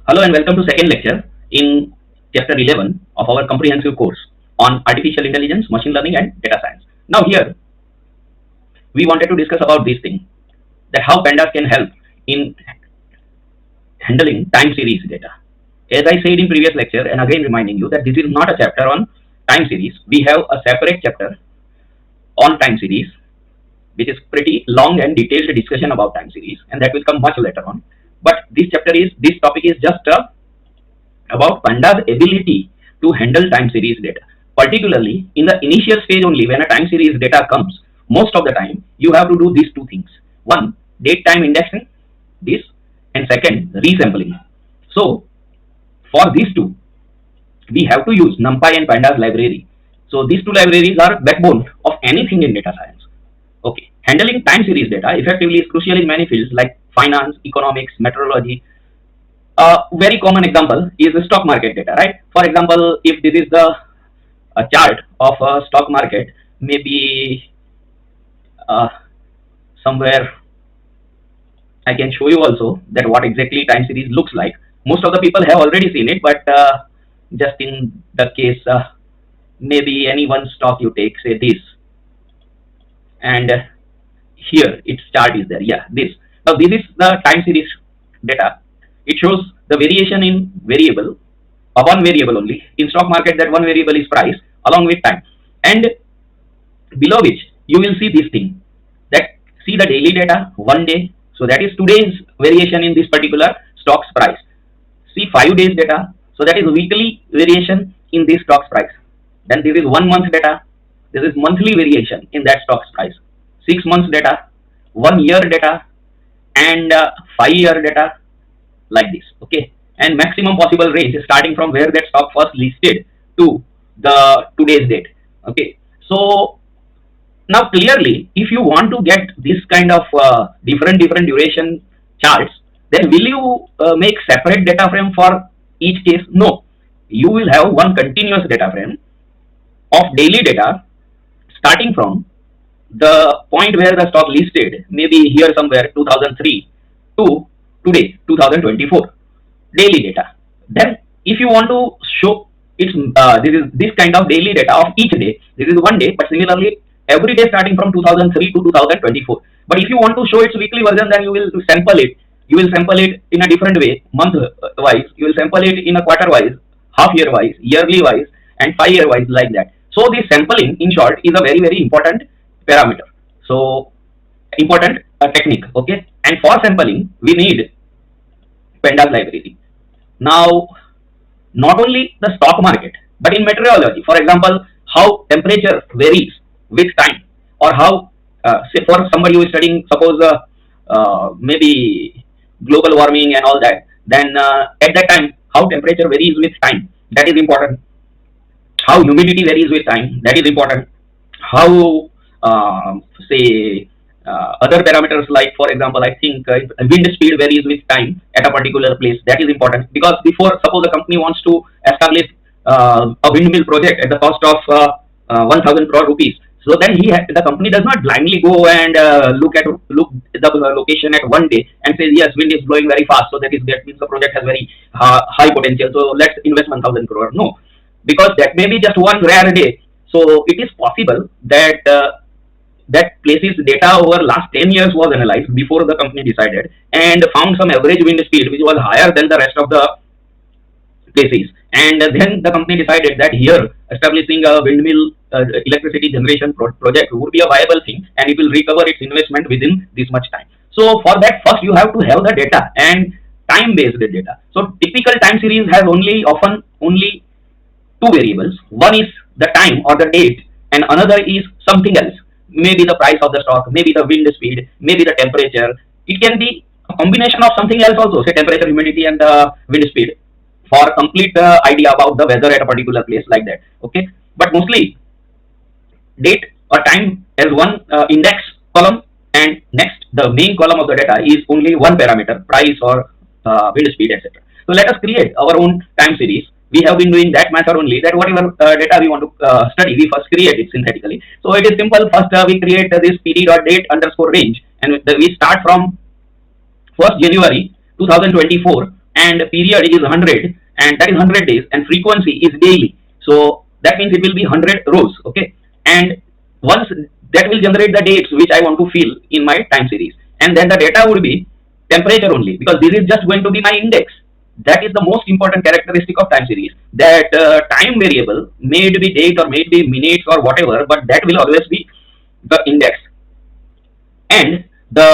Hello and welcome to second lecture in chapter 11 of our comprehensive course on artificial intelligence, machine learning and data science. Now here we wanted to discuss about this thing, that how pandas can help in handling time series data. As I said in previous lecture and again reminding you that this is not a chapter on time series. We have a separate chapter on time series which is pretty long and detailed discussion about time series, and that will come much later on. But this topic is just about pandas ability to handle time series data, particularly in the initial stage. Only when a time series data comes, most of the time you have to do these two things: one, date time indexing, this, and second, resampling. So for these two we have to use numpy and pandas library. So these two libraries are backbone of anything in data science. Okay, handling time series data effectively is crucial in many fields like finance, economics, meteorology. A very common example is the stock market data, right? For example, if this is the a chart of a stock market, maybe uh, somewhere I can show you also that what exactly time series looks like. Most of the people have already seen it, but just in the case, maybe any one stock you take, say this, and here its chart is there. Yeah, this. Now this is the time series data. It shows the variation in variable, one variable only. In stock market, that one variable is price along with time. And below which you will see this thing, that see the daily data, 1 day. So that is today's variation in this particular stock's price. See 5 days data. So that is weekly variation in this stock's price. Then there is 1 month data. This is monthly variation in that stock's price. 6 months data, 1 year data, and 5 year data, like this. Okay, and maximum possible range starting from where that stock first listed to the today's date. Okay, so now clearly if you want to get this kind of different duration charts, then will you make separate data frame for each case? No, you will have one continuous data frame of daily data starting from the point where the stock listed, maybe here somewhere 2003 to today 2024, daily data. Then if you want to show it's this kind of daily data of each day, this is 1 day, but similarly every day starting from 2003 to 2024. But if you want to show its weekly version, then you will sample it. You will sample it in a different way, month wise. You will sample it in a quarter wise, half year wise, yearly wise, and 5 year wise, like that. So this sampling, in short, is a very important parameter. So important technique. Okay, and for sampling we need pandas library. Now, not only the stock market, but in meteorology, for example, how temperature varies with time, or how, say, for somebody who is studying, suppose, maybe global warming and all that, then at that time, how temperature varies with time, that is important. How humidity varies with time, that is important. How, say, other parameters like, for example, I think wind speed varies with time at a particular place, that is important, because before, suppose a company wants to establish a windmill project at the cost of 1000 crore rupees, so then the company does not blindly go and look at the location at 1 day and say, yes, wind is blowing very fast, so that means the project has very high potential, so let's invest 1000 crore. No, because that may be just one rare day. So it is possible that that places data over last 10 years was analyzed before the company decided and found some average wind speed which was higher than the rest of the places, and then the company decided that here establishing a windmill electricity generation project would be a viable thing and it will recover its investment within this much time. So for that, first you have to have the data and time based data. So typical time series has often only two variables. One is the time or the date, and another is something else. Maybe the price of the stock, maybe the wind speed, maybe the temperature. It can be a combination of something else also, say temperature, humidity, and the wind speed, for a complete idea about the weather at a particular place, like that. Okay, but mostly date or time as one index column, and next the main column of the data is only one parameter, price or wind speed, etc. So let us create our own time series. We have been doing that method only, that whatever data we want to study, we first create it synthetically. So it is simple. First we create this pd.date underscore range, and we start from 1st January 2024 and period is 100, and that is 100 days, and frequency is daily. So that means it will be 100 rows. Okay, and once that will generate the dates which I want to fill in my time series, and then the data would be temperature only, because this is just going to be my index. That is the most important characteristic of time series, that time variable may be date or may be minutes or whatever, but that will always be the index, and the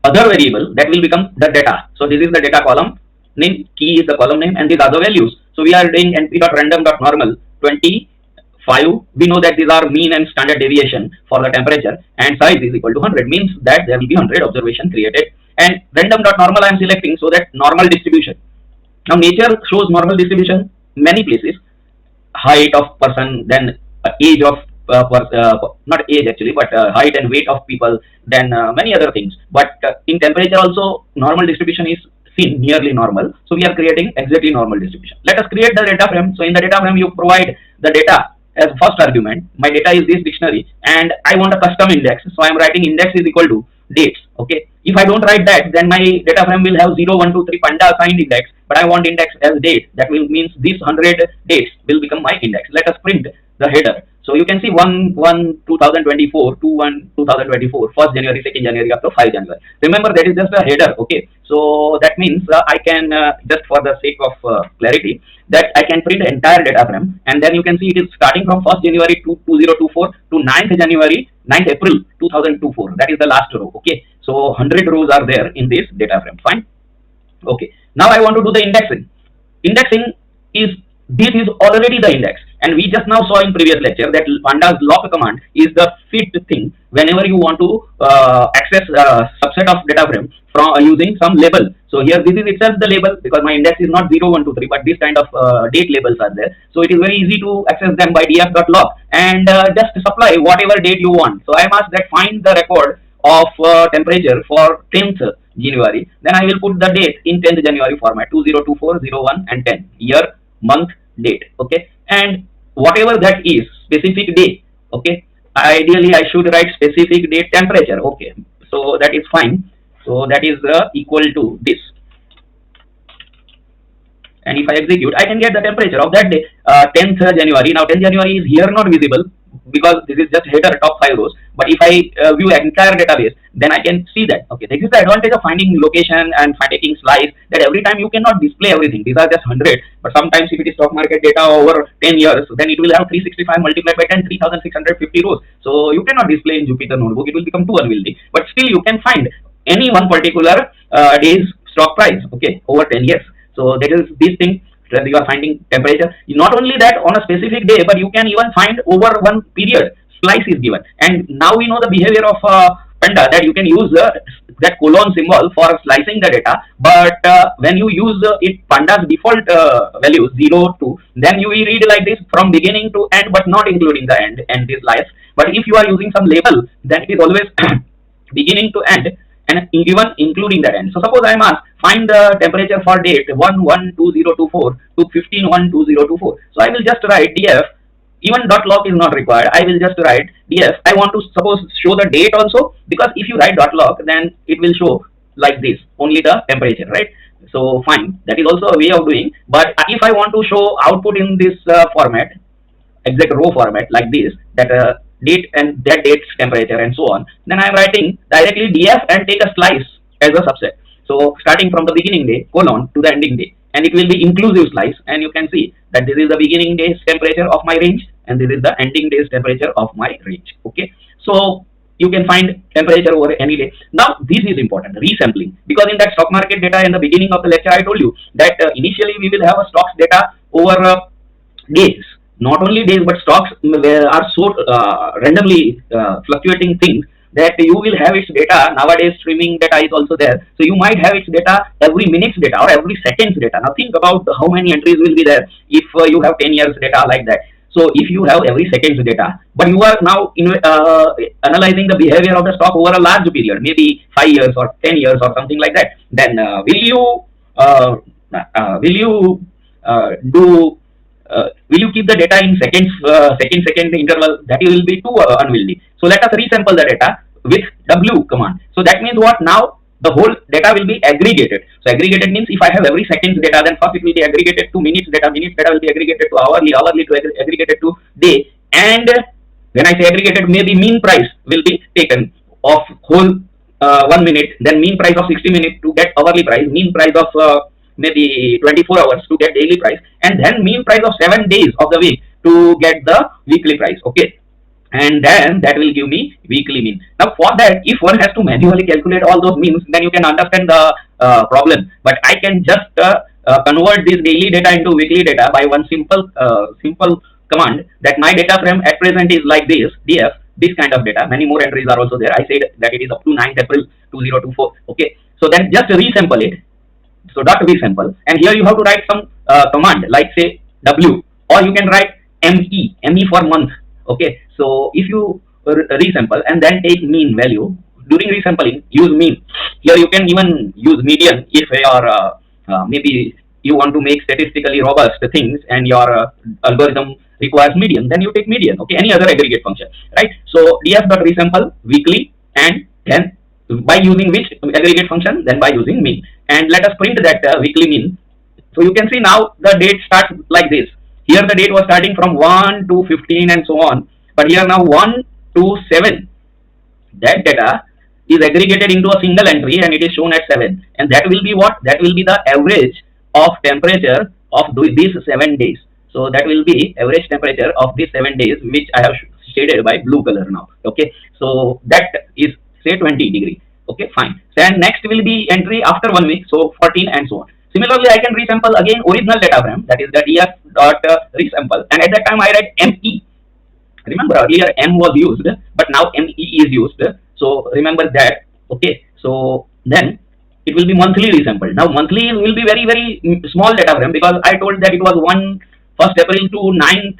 other variable that will become the data. So this is the data column name, key is the column name, and these are the values. So we are doing np.random.normal 25. We know that these are mean and standard deviation for the temperature, and size is equal to 100, means that there will be 100 observation created. And random.normal I am selecting so that normal distribution. Now nature shows normal distribution many places, height of person, then age of not age actually, but height and weight of people, then many other things. But in temperature also normal distribution is seen nearly normal. So we are creating exactly normal distribution. Let us create the data frame. So in the data frame you provide the data as first argument. My data is this dictionary, and I want a custom index. So I am writing index is equal to dates. Okay. If I don't write that, then my data frame will have 0, 1, 2, 3 panda assigned index, but I want index as date. That will means this 100 dates will become my index. Let us print the header. So you can see 1/1/2024, 2/1/2024, 1st January, 2nd January, up to 5 January. Remember that is just a header. Okay. So that means I can just for the sake of clarity, that I can print the entire data frame, and then you can see it is starting from 1st January 2024 to 9th April 2024. That is the last row. Okay. So 100 rows are there in this data frame. Fine. Okay. Now I want to do the indexing. Indexing is, this is already the index, and we just now saw in previous lecture that pandas lock command is the fit thing whenever you want to access a subset of data frame from using some label. So here this is itself the label, because my index is not 0, 1, 2, 3, but this kind of date labels are there. So it is very easy to access them by df.log, and just supply whatever date you want. So I am asked that find the record of temperature for 10th January. Then I will put the date in 10th January format, 2024/01 and 10, year, month, date. Okay, and whatever that is, specific day. Okay, ideally I should write specific date temperature. Okay, so that is fine. So that is equal to this, and if I execute, I can get the temperature of that day, 10th January. Now 10th January is here not visible because this is just header top 5 rows. But if I view entire database, then I can see that. Okay, this is the advantage of finding location and taking slice, that every time you cannot display everything. These are just 100, but sometimes if it is stock market data over 10 years, then it will have 365 multiplied by 10, 3650 rows. So you cannot display in Jupyter notebook. It will become too unwieldy. But still you can find any one particular day's stock price, okay, over 10 years. So that is this thing that you are finding temperature. Not only that on a specific day, but you can even find over one period. Slice is given, and now we know the behavior of Panda, that you can use that colon symbol for slicing the data. But when you use it Pandas default values 0 to, then you will read like this from beginning to end, but not including the end and this slice. But if you are using some label, then it is always beginning to end, and even including the end. So suppose I am asked find the temperature for date 1/1/2024 to 15/1/2024. So I will just write df. Even .log is not required. I will just write df. I want to suppose show the date also, because if you write .log, then it will show like this, only the temperature, right? So fine, that is also a way of doing. But if I want to show output in this format, exact row format like this, that date and that date's temperature and so on, then I am writing directly df and take a slice as a subset. So starting from the beginning day colon to the ending day, and it will be inclusive slice, and you can see that this is the beginning day's temperature of my range, and this is the ending day's temperature of my range. Okay, so you can find temperature over any day. Now this is important, resampling, because in that stock market data in the beginning of the lecture I told you that initially we will have a stocks data over days. Not only days, but stocks are so randomly fluctuating things that you will have its data. Nowadays streaming data is also there, so you might have its data every minute's data or every second's data. Now think about how many entries will be there if you have 10 years data like that. So if you have every second's data, but you are now analyzing the behavior of the stock over a large period, maybe 5 years or 10 years or something like that, then will you keep the data in seconds, second interval? That will be too unwieldy. So let us resample the data with W command. So that means what? Now the whole data will be aggregated. So aggregated means if I have every second's data, then first it will be aggregated to minutes data will be aggregated to hourly to aggregated to day, and when I say aggregated, maybe mean price will be taken of whole 1 minute, then mean price of 60 minutes to get hourly price, mean price of maybe 24 hours to get daily price, and then mean price of 7 days of the week to get the weekly price. Okay, and then that will give me weekly mean. Now for that, if one has to manually calculate all those means, then you can understand the problem. But I can just convert this daily data into weekly data by one simple command, that my data frame at present is like this, df, this kind of data. Many more entries are also there. I said that it is up to 9th April 2024. Okay, so then just resample it. So dot resample, and here you have to write some command like say w, or you can write me for month. Okay, so if you resample and then take mean value, during resampling use mean. Here you can even use median if your maybe you want to make statistically robust things and your algorithm requires median, then you take median. Okay, any other aggregate function, right? So df dot resample weekly, and then by using which aggregate function? Then by using mean. And let us print that weekly mean. So you can see now the date starts like this. Here the date was starting from 1 to 15 and so on, but here now 1 to 7, that data is aggregated into a single entry and it is shown at 7, and that will be what? That will be the average of temperature of these 7 days. So that will be average temperature of these 7 days, which I have shaded by blue color now. Okay, so that is say 20 degree. Okay, fine. Then next will be entry after 1 week, so 14 and so on. Similarly, I can resample again original data frame, that is the df dot resample, and at that time I write me. Remember earlier m was used, but now me is used. So remember that. Okay, so then it will be monthly resample. Now monthly will be very small data frame, because I told that it was 1st April to 9th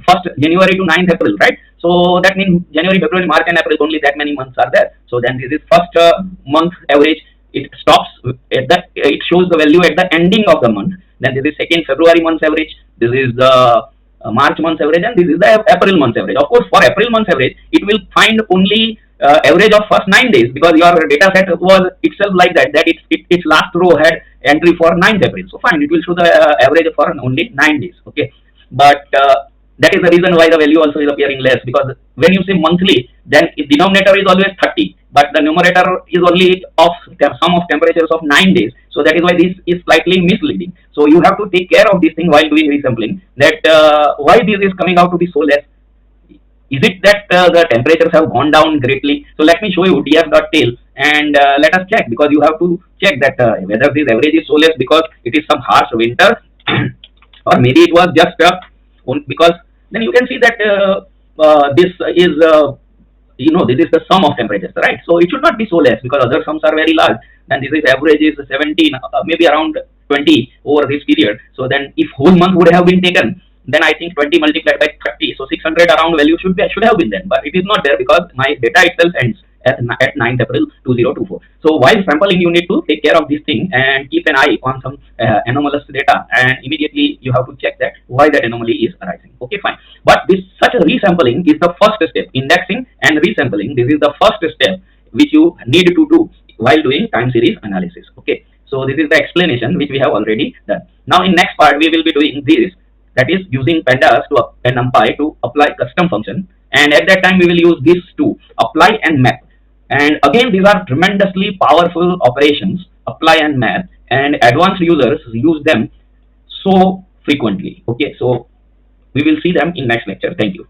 1st January to 9th April, right? So that means January, February, March and April, only that many months are there. So then this is first month average. It stops at that, it shows the value at the ending of the month. Then this is second February month's average, this is the March month's average, and this is the April month's average. Of course, for April month's average, it will find only average of first 9 days, because your data set was itself like that, its last row had entry for 9th April. So fine, it will show the average for only 9 days. Okay, but that is the reason why the value also is appearing less, because when you say monthly, then denominator is always 30, but the numerator is only of the sum of temperatures of 9 days. So that is why this is slightly misleading. So you have to take care of this thing while doing resampling, that why this is coming out to be so less. Is it that the temperatures have gone down greatly? So let me show you df.tail, and let us check, because you have to check that whether this average is so less because it is some harsh winter or maybe it was just because then you can see that this is this is the sum of temperatures, right? So it should not be so less, because other sums are very large, and this is average is 17, maybe around 20 over this period. So then if whole month would have been taken, then I think 20 multiplied by 30, so 600 around value should have been there, but it is not there, because my data itself ends at 9th April 2024. So while sampling, you need to take care of this thing and keep an eye on some anomalous data, and immediately you have to check that why that anomaly is arising. Okay, fine. But this such a resampling is the first step. Indexing and resampling, this is the first step which you need to do while doing time series analysis. Okay, so this is the explanation which we have already done. Now in next part we will be doing this, that is using pandas and numpy to apply custom function, and at that time we will use these two, apply and map. And again, these are tremendously powerful operations, apply and map, and advanced users use them so frequently. Okay, so we will see them in next lecture. Thank you.